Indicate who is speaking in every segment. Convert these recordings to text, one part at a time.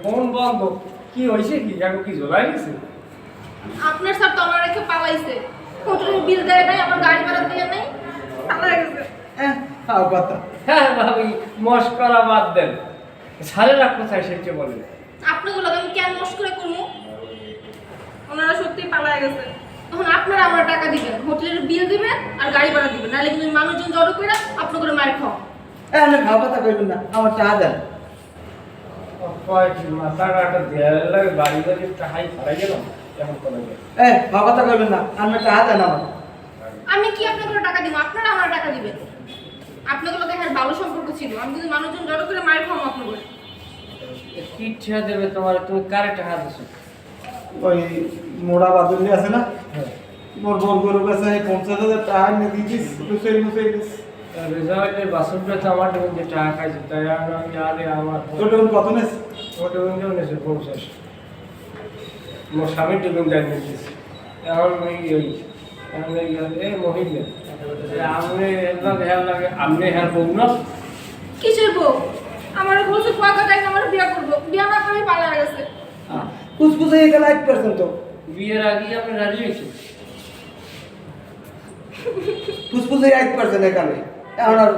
Speaker 1: Phone বন্ধ কি হয়েছে কি এখন কি জ্বলাই গেছে
Speaker 2: আপনার স্যার তো আমার রেখে পালাইছে হোটেলের বিল দেয় নাই আমার গাড়ি ভাড়া দিয়ে নাই পালাই গেছে
Speaker 3: তাও কথা।
Speaker 1: হ্যাঁ ভাবি মস্করা বাদ দেন সারেরা কোথায় সেটা বলেন
Speaker 2: আপনাগুলো আমি কেন মস্করা করবো ওনারা সত্যি পালাই গেছে তখন আপনারা আমার টাকা দিবেন হোটেলের বিল দিবেন আর গাড়ি ভাড়া দিবেন নাহলে কিন্তু মানুষজন জড়ো করে আপনাগুলো মার খাও
Speaker 3: না খাওয়া কথা কইবেন না আমার টাকা দেন।
Speaker 1: মাথা কাটা দেয়ার লাগে বাড়ি বাড়ি টাকাই ফেলাই গেলাম কেমন করে
Speaker 3: খাওয়া কথা কইবেন না আমার টাকা দেন আমার।
Speaker 2: আমি কি আপনাগুলো টাকা দিব আপনারা আমার টাকা দিবেন আপনাগুলো দেখার ভালো সম্পর্ক ছিল আমি যদি মানুষজন জড়ো করে মার খাও আপনাগুলো
Speaker 1: কি ঠিয়া দেবে তোমার তুমি কারে টাকা দিছো
Speaker 3: ওই মোড়া বাদুলি আছে না
Speaker 1: হ্যাঁ
Speaker 3: মোর বল গরু কাছে 50,000 টাকা নিয়ে দিছিস মুসাই দিস।
Speaker 1: রেজাল্টের বাসনটা তো আমার দেবেন যে টাকা খাইছে তাই আমি আরে আমার
Speaker 3: তোর কত নেস?
Speaker 1: ওটা উইন্ডো নেছে 50 মোর স্বামী টিফিন যাই নিয়েছি এখন ওই এখন এই মহিলা আপনি হেয়ার লাগে আপনি হেয়ার বউ না
Speaker 2: কিসের বউ আমার বলছে কুয়াকা টাইম আমার বিয়ে করবো বিয়ে না করে পালা গেছে
Speaker 3: কুসকুস হয়ে গেল 1% তো
Speaker 1: বিয়ের আগে আপনি রাজি হয়েছে
Speaker 3: কুসকুস হয়ে 1% এখানে এখন আর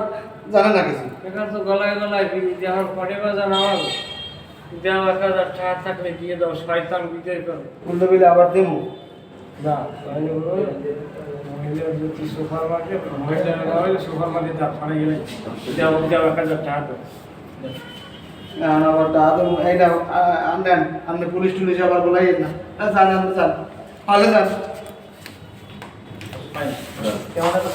Speaker 3: জানা না কিছু।
Speaker 1: এখানে তো গলায় গলায় বিয়ে যখন পরে বাজান আমার দেওয়া 1000 টাকা থাকলে দিয়ে দাও শয়তান বিজয় করো
Speaker 3: উল্টো বিলে আবার দেবো
Speaker 1: না আমি বলবো মহিলা যদি সুপার মার্কেট মহিলা সুপার মার্কেট যা ফাড়ে গেলে দেওয়া 1000 টাকা দাও
Speaker 3: এখন আবার টাকা দেবো এই না আনেন আপনি পুলিশ টুলিশ আবার বলাইয়েন না জান জান ভালো যান
Speaker 1: পাই
Speaker 3: কেমন একটা